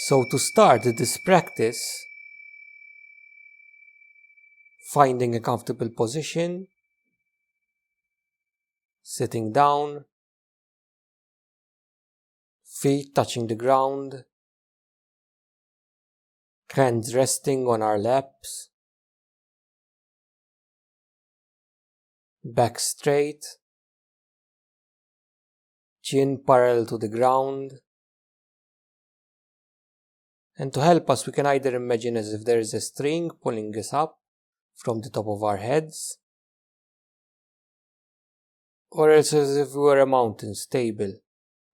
So to start this practice, finding a comfortable position, sitting down, feet touching the ground, hands resting on our laps, back straight, chin parallel to the ground. And to help us, we can either imagine as if there is a string pulling us up from the top of our heads, or else as if we were a mountain, stable,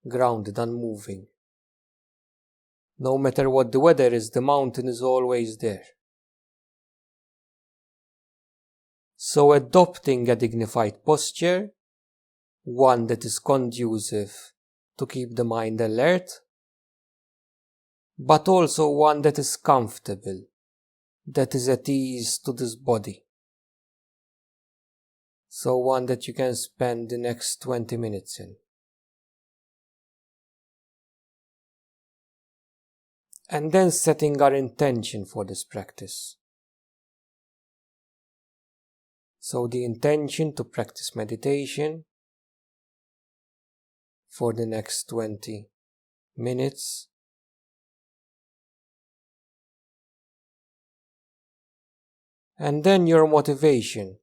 grounded, unmoving. No matter what the weather is, the mountain is always there. So adopting a dignified posture, one that is conducive to keep the mind alert, but also one that is comfortable, that is at ease to this body. So one that you can spend the next 20 minutes in. And then setting our intention for this practice. So the intention to practice meditation for the next 20 minutes. And then your motivation.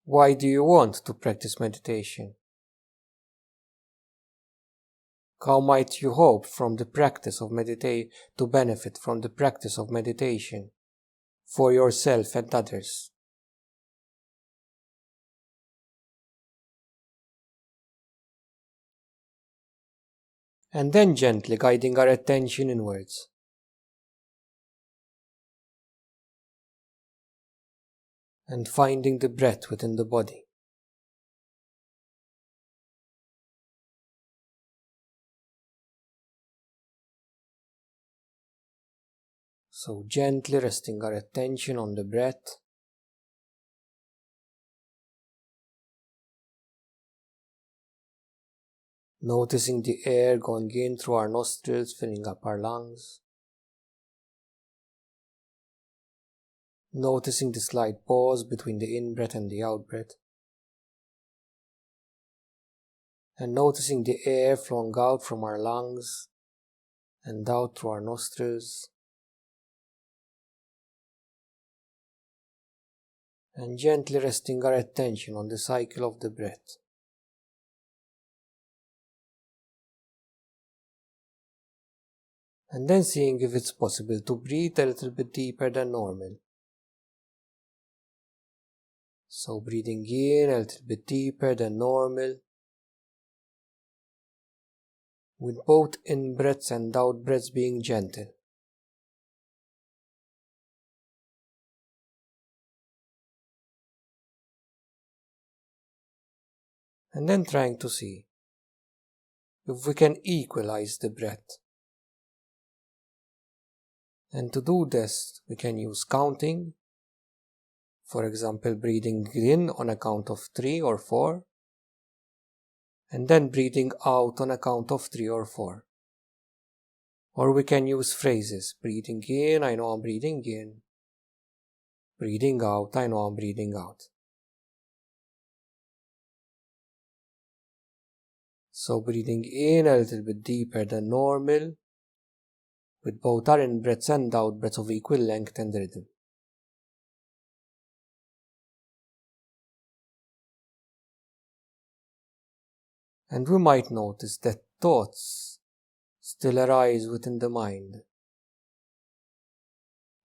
Why do you want to practice meditation? How might you hope from the practice of meditation to benefit from the practice of meditation for yourself and others? And then gently guiding our attention inwards. And finding the breath within the body. So gently resting our attention on the breath. Noticing the air going in through our nostrils, filling up our lungs. Noticing the slight pause between the in-breath and the out-breath. And noticing the air flowing out from our lungs and out through our nostrils. And gently resting our attention on the cycle of the breath. And then seeing if it's possible to breathe a little bit deeper than normal. So breathing in a little bit deeper than normal, with both in-breaths and out-breaths being gentle. And then trying to see if we can equalize the breath. And to do this, we can use counting. For example, breathing in on a count of 3 or 4. And then breathing out on a count of 3 or 4. Or we can use phrases. Breathing in, I know I'm breathing in. Breathing out, I know I'm breathing out. So breathing in a little bit deeper than normal, with both our in-breaths and out-breaths of equal length and rhythm. And we might notice that thoughts still arise within the mind.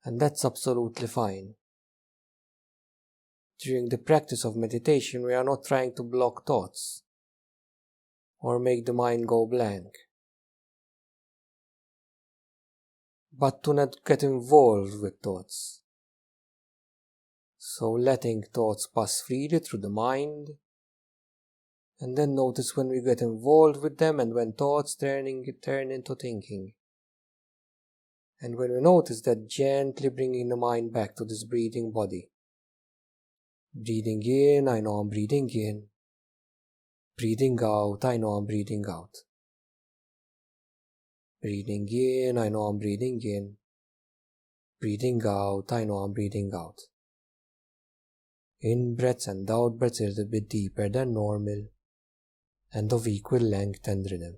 And that's absolutely fine. During the practice of meditation, we are not trying to block thoughts or make the mind go blank, but to not get involved with thoughts. So letting thoughts pass freely through the mind, and then notice when we get involved with them and when thoughts turn into thinking. And when we notice that, gently bringing the mind back to this breathing body. Breathing in, I know I'm breathing in. Breathing out, I know I'm breathing out. Breathing in, I know I'm breathing in. Breathing out, I know I'm breathing out. In-breaths and out-breaths a little bit deeper than normal and of equal length and rhythm.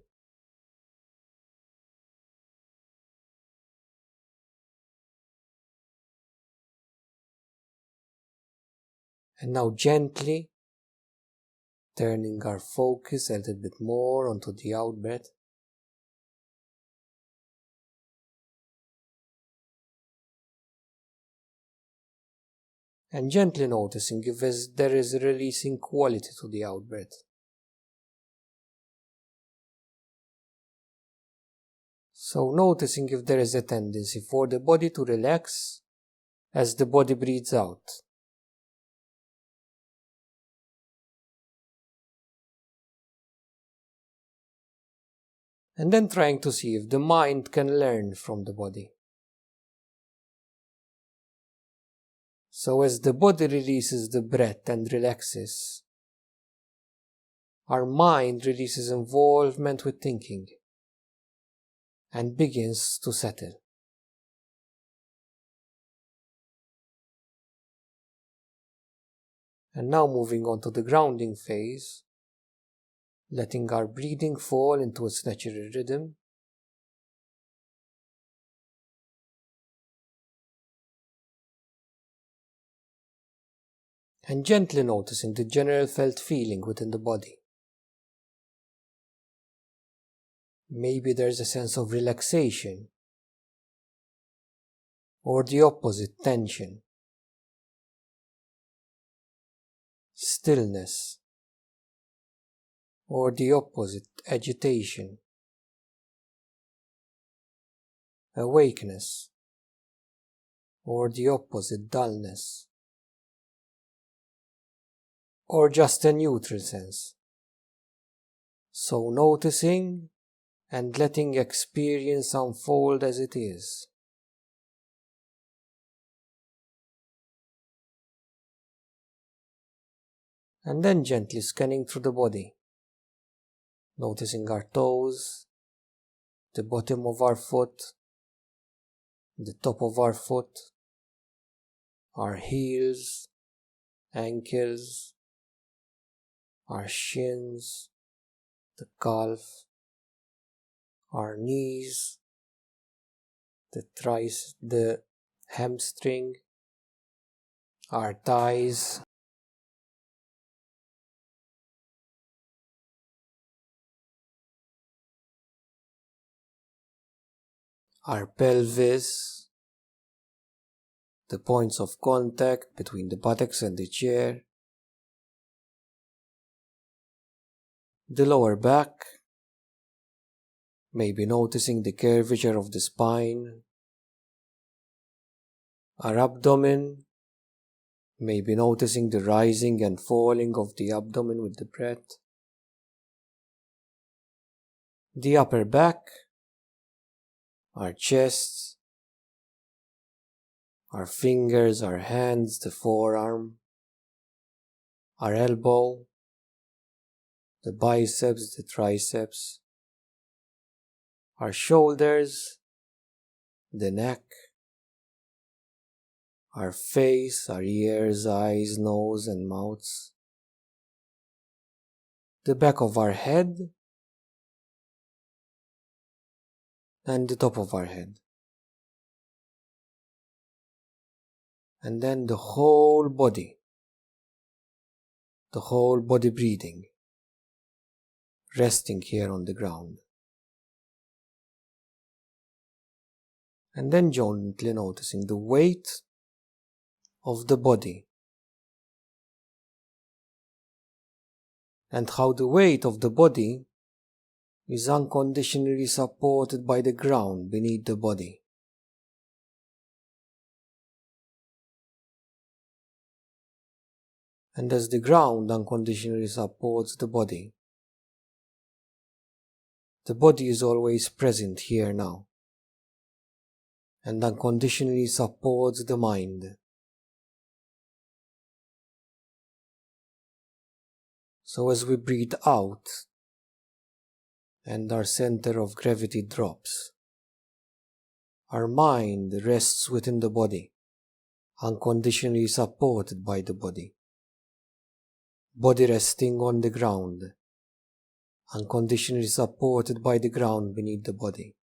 And now gently turning our focus a little bit more onto the out-breath. And gently noticing if there is a releasing quality to the out-breath. So noticing if there is a tendency for the body to relax as the body breathes out. And then trying to see if the mind can learn from the body. So as the body releases the breath and relaxes, our mind releases involvement with thinking and begins to settle. And now moving on to the grounding phase, letting our breathing fall into its natural rhythm. And gently noticing the general felt feeling within the body. Maybe there's a sense of relaxation, or the opposite, tension, stillness, or the opposite, agitation, awakeness, or the opposite, dullness, or just a neutral sense. So noticing and letting experience unfold as it is. And then gently scanning through the body, noticing our toes, the bottom of our foot, the top of our foot, our heels, ankles, our shins, the calf, our knees, the hamstring, our thighs, our pelvis, the points of contact between the buttocks and the chair, the lower back, maybe noticing the curvature of the spine, our abdomen, maybe noticing the rising and falling of the abdomen with the breath, the upper back, our chest, our fingers, our hands, the forearm, our elbow, the biceps, the triceps, our shoulders, the neck, our face, our ears, eyes, nose and mouths, the back of our head, and the top of our head. And then the whole body breathing, resting here on the ground. And then gently noticing the weight of the body and how the weight of the body is unconditionally supported by the ground beneath the body. And as the ground unconditionally supports the body is always present here now and unconditionally supports the mind. So as we breathe out and our center of gravity drops, our mind rests within the body, unconditionally supported by the body. Body resting on the ground, unconditionally supported by the ground beneath the body.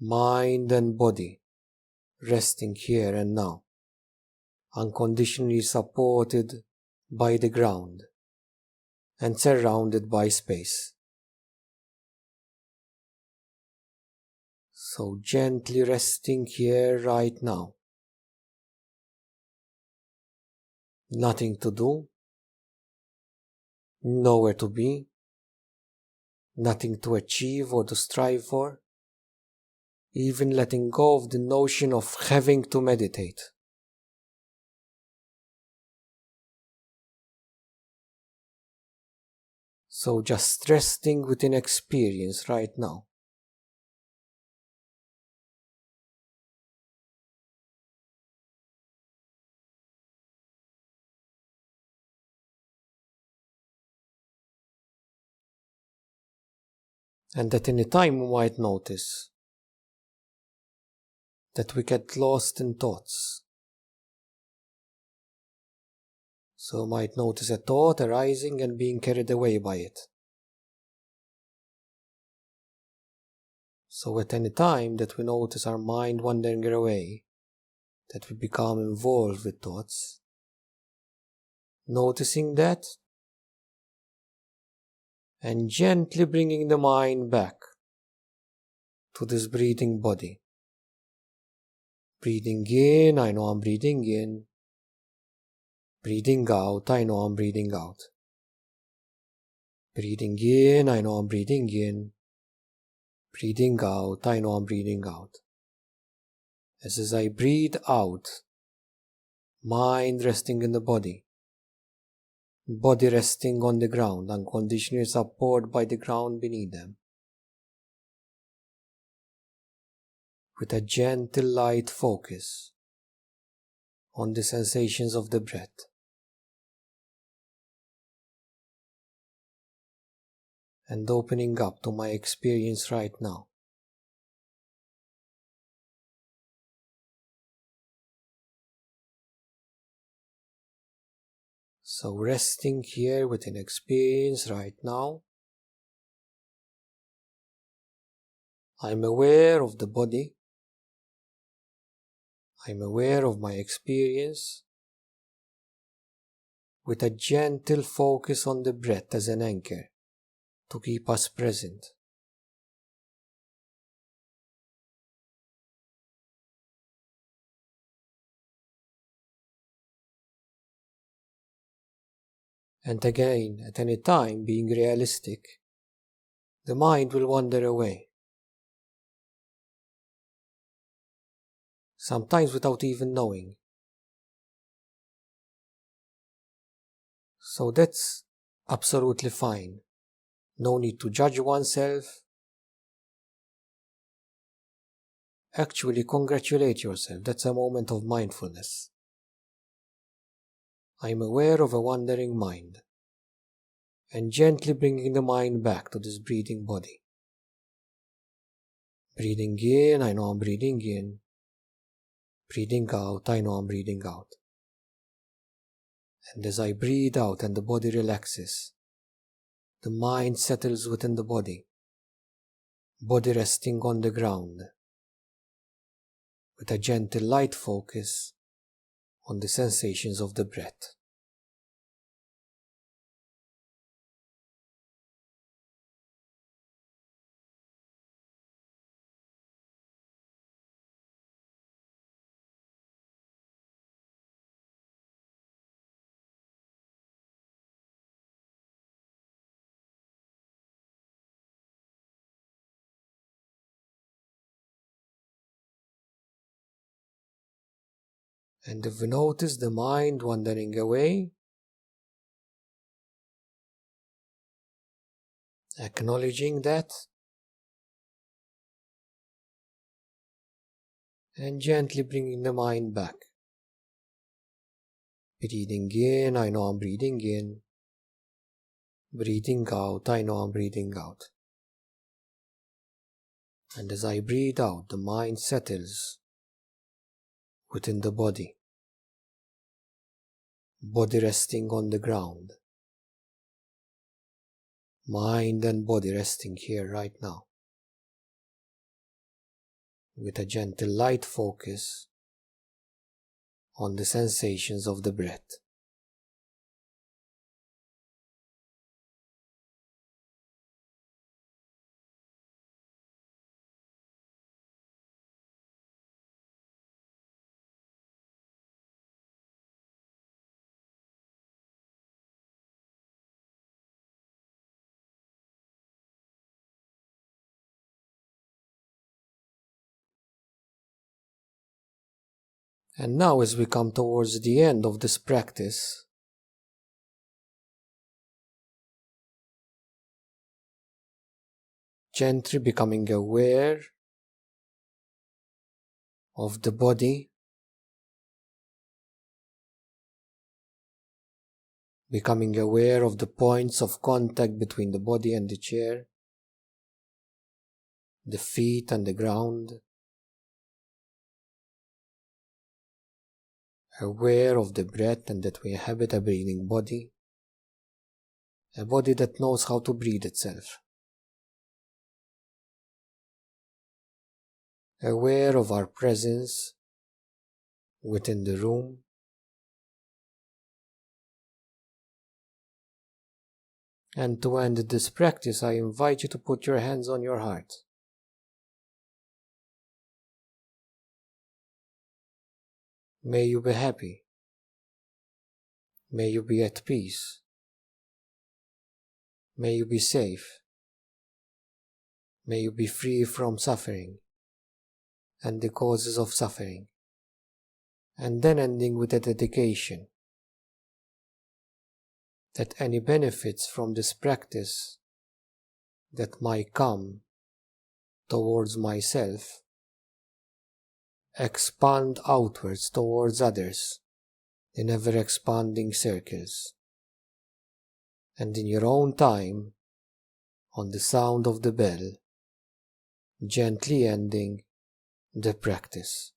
Mind and body resting here and now, unconditionally supported by the ground and surrounded by space. So gently resting here right now. Nothing to do, nowhere to be, nothing to achieve or to strive for, even letting go of the notion of having to meditate. So just resting within experience right now. And at any time we might notice that we get lost in thoughts. So we might notice a thought arising and being carried away by it. So at any time that we notice our mind wandering away, that we become involved with thoughts, noticing that and gently bringing the mind back to this breathing body. Breathing in, I know I'm breathing in. Breathing out, I know I'm breathing out. Breathing in, I know I'm breathing in. Breathing out, I know I'm breathing out. As I breathe out, mind resting in the body resting on the ground, unconditionally supported by the ground beneath them. With a gentle light focus on the sensations of the breath. And opening up to my experience right now. So resting here within experience right now. I'm aware of the body. I'm aware of my experience. With a gentle focus on the breath as an anchor to keep us present. And again, at any time, being realistic, the mind will wander away. Sometimes without even knowing. So that's absolutely fine. No need to judge oneself. Actually, congratulate yourself. That's a moment of mindfulness. I'm aware of a wandering mind. And gently bringing the mind back to this breathing body. Breathing in, I know I'm breathing in. Breathing out, I know I'm breathing out. And as I breathe out and the body relaxes, the mind settles within the body resting on the ground, with a gentle light focus on the sensations of the breath. And if we notice the mind wandering away, acknowledging that, and gently bringing the mind back. Breathing in, I know I'm breathing in. Breathing out, I know I'm breathing out. And as I breathe out, the mind settles within the body resting on the ground, mind and body resting here right now, with a gentle light focus on the sensations of the breath. And now, as we come towards the end of this practice, gently becoming aware of the body, becoming aware of the points of contact between the body and the chair, the feet and the ground, aware of the breath and that we inhabit a breathing body, a body that knows how to breathe itself. Aware of our presence within the room, and to end this practice, I invite you to put your hands on your heart. May you be happy. May you be at peace. May you be safe. May you be free from suffering and the causes of suffering. And then ending with a dedication that any benefits from this practice that might come towards myself expand outwards towards others in ever-expanding circles. And in your own time, on the sound of the bell, gently ending the practice.